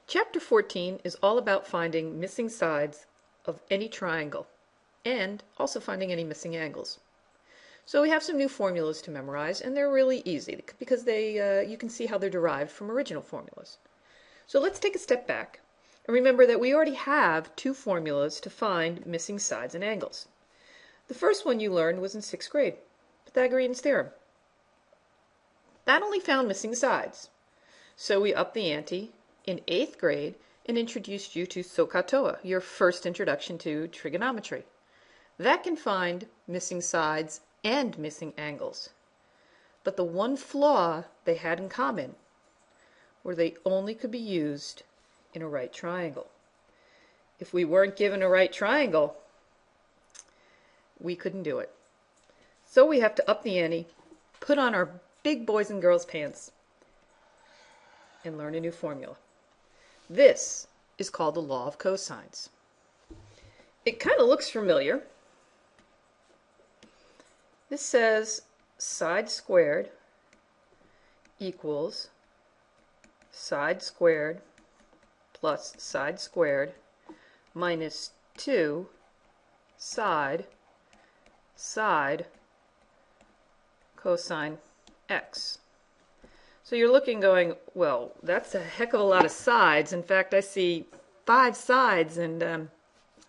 Chapter 14 is all about finding missing sides of any triangle and also finding any missing angles. So we have some new formulas to memorize, and they're really easy because you can see how they're derived from original formulas. So let's take a step back and remember that we already have two formulas to find missing sides and angles. The first one you learned was in 6th grade, Pythagorean's theorem. That only found missing sides. So we upped the ante in 8th grade and introduced you to SOHCAHTOA, your first introduction to trigonometry. That can find missing sides and missing angles. But the one flaw they had in common were they only could be used in a right triangle. If we weren't given a right triangle, we couldn't do it. So we have to up the ante, put on our big boys and girls pants, and learn a new formula. This is called the law of cosines. It kind of looks familiar. This says side squared equals side squared plus side squared minus 2 side cosine x. So you're looking going, well, that's a heck of a lot of sides. In fact, I see 5 sides, and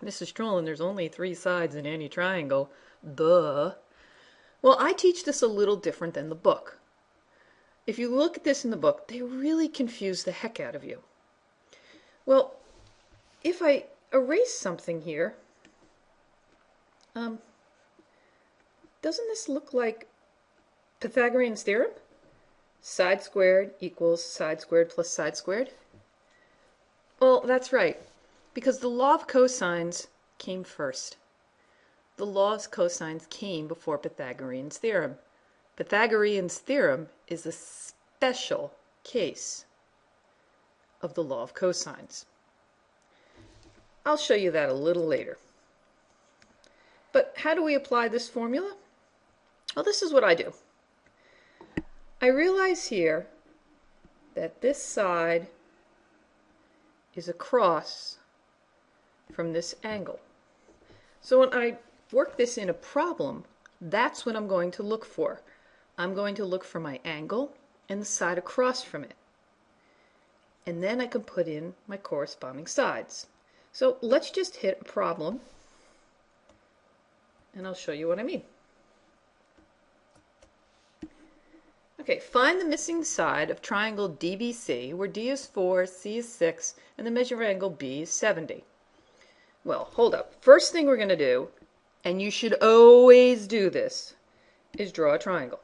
Mrs. Strolin, there's only 3 sides in any triangle. Duh. Well, I teach this a little different than the book. If you look at this in the book, they really confuse the heck out of you. Well, if I erase something here, doesn't this look like Pythagorean's theorem? Side squared equals side squared plus side squared? Well, that's right, because the law of cosines came first. The law of cosines came before Pythagorean's theorem. Pythagorean's theorem is a special case of the law of cosines. I'll show you that a little later. But how do we apply this formula? Well, this is what I do. I realize here that this side is across from this angle. So when I work this in a problem, that's what I'm going to look for. I'm going to look for my angle and the side across from it. And then I can put in my corresponding sides. So let's just hit a problem, and I'll show you what I mean. Okay, find the missing side of triangle DBC, where D is 4, C is 6, and the measure angle B is 70. Well, hold up. First thing we're going to do, and you should always do this, is draw a triangle.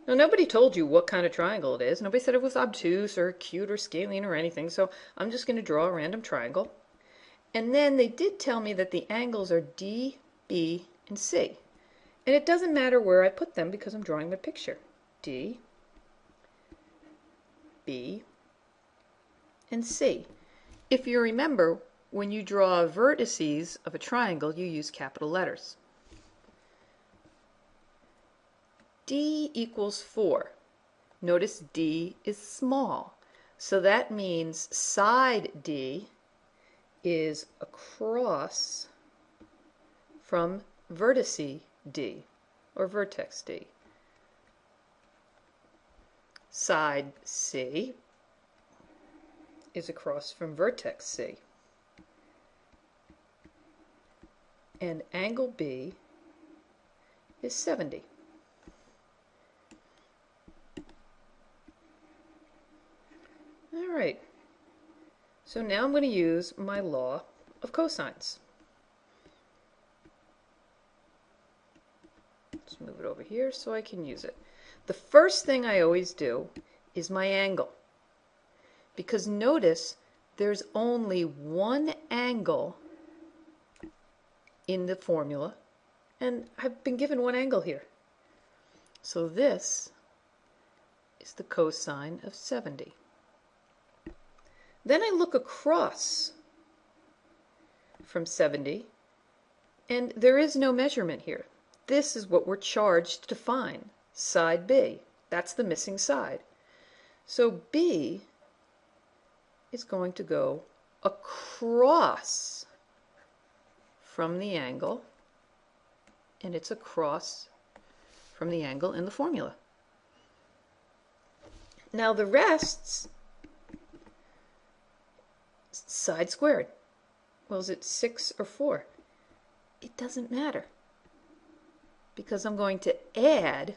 Now, nobody told you what kind of triangle it is. Nobody said it was obtuse or cute or scalene or anything, so I'm just going to draw a random triangle. And then they did tell me that the angles are D, B, and C. And it doesn't matter where I put them because I'm drawing my picture. D, B, and C. If you remember, when you draw vertices of a triangle, you use capital letters. D equals 4. Notice D is small, so that means side D is across from vertice D, or vertex D. Side C is across from vertex C. And angle B is 70. All right. So now I'm going to use my law of cosines. Let's move it over here so I can use it. The first thing I always do is my angle. Because notice there's only one angle in the formula, and I've been given one angle here. So this is the cosine of 70. Then I look across from 70, and there is no measurement here. This is what we're charged to find, side B. That's the missing side. So B is going to go across from the angle, and it's across from the angle in the formula. Now the rest's side squared. Well, is it 6 or 4? It doesn't matter, because I'm going to add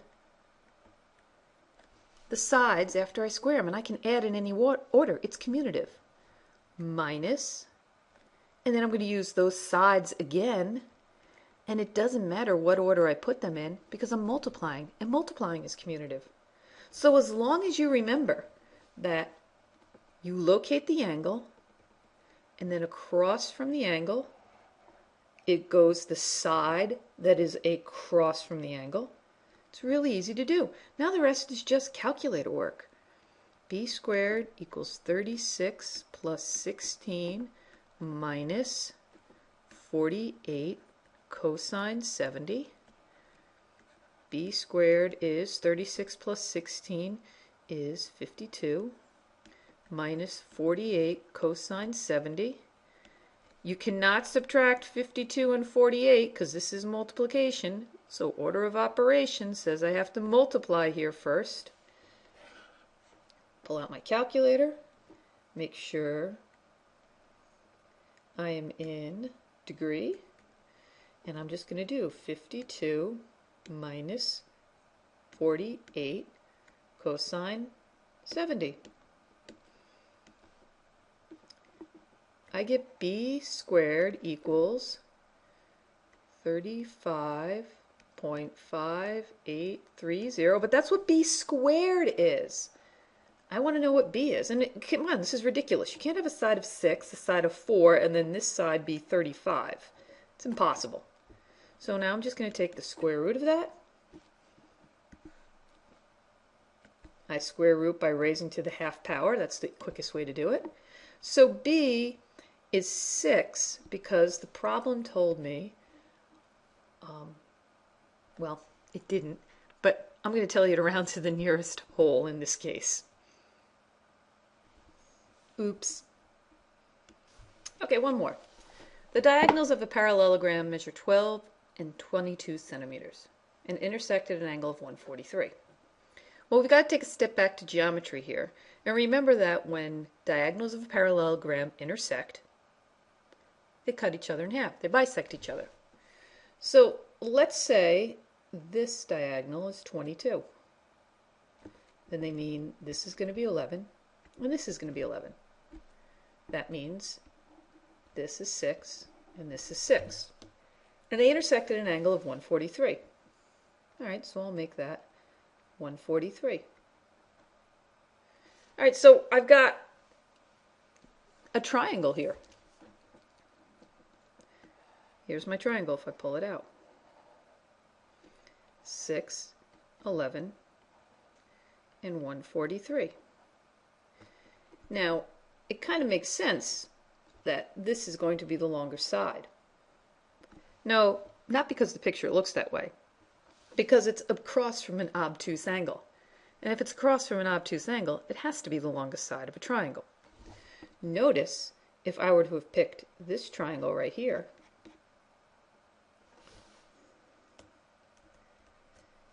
the sides after I square them, and I can add in any order. It's commutative. Minus, and then I'm going to use those sides again, and it doesn't matter what order I put them in because I'm multiplying, and multiplying is commutative. So as long as you remember that you locate the angle, and then across from the angle it goes the side that is across from the angle. It's really easy to do. Now the rest is just calculator work. B squared equals 36 plus 16 minus 48 cosine 70. B squared is 36 plus 16 is 52 minus 48 cosine 70. You cannot subtract 52 and 48 because this is multiplication. So order of operations says I have to multiply here first. Pull out my calculator. Make sure I am in degree. And I'm just going to do 52 minus 48 cosine 70. I get B squared equals 35.5830, but that's what B squared is. I want to know what B is. And come on, this is ridiculous. You can't have a side of 6, a side of 4, and then this side be 35. It's impossible. So now I'm just going to take the square root of that. I square root by raising to the half power. That's the quickest way to do it. So B is 6 because the problem told me, well, it didn't, but I'm going to tell you to round to the nearest whole in this case. Oops. Okay, one more. The diagonals of a parallelogram measure 12 and 22 centimeters and intersect at an angle of 143. Well, we've got to take a step back to geometry here and remember that when diagonals of a parallelogram intersect, they cut each other in half. They bisect each other. So let's say this diagonal is 22. Then they mean this is going to be 11 and this is going to be 11. That means this is 6 and this is 6. And they intersect at an angle of 143. All right, so I'll make that 143. All right, so I've got a triangle here. Here's my triangle if I pull it out. 6, 11, and 143. Now, it kind of makes sense that this is going to be the longer side. No, not because the picture looks that way, because it's across from an obtuse angle. And if it's across from an obtuse angle, it has to be the longest side of a triangle. Notice, if I were to have picked this triangle right here,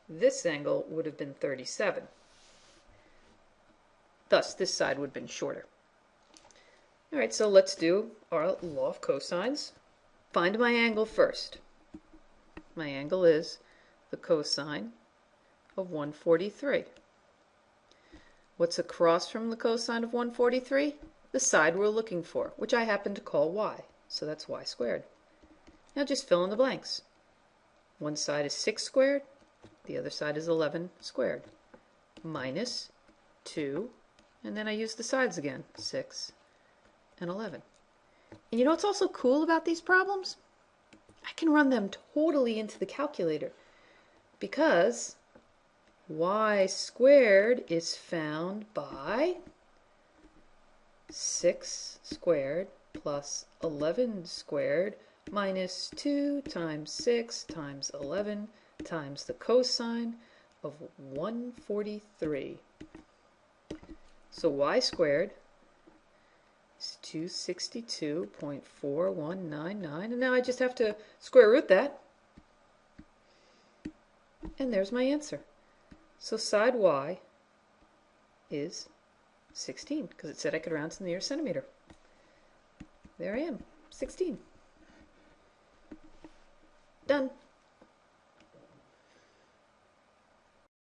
this angle would have been 37. Thus, this side would have been shorter. All right, so let's do our law of cosines. Find my angle first. My angle is the cosine of 143. What's across from the cosine of 143? The side we're looking for, which I happen to call y. So that's y squared. Now just fill in the blanks. One side is 6 squared. The other side is 11 squared. Minus 2. And then I use the sides again. 6 and 11. And you know what's also cool about these problems? I can run them totally into the calculator because y squared is found by 6 squared plus 11 squared minus 2 times 6 times 11 times the cosine of 143. So y squared 262.4199, and now I just have to square root that, and there's my answer. So side y is 16, because it said I could round to the nearest centimeter. There I am, 16. Done.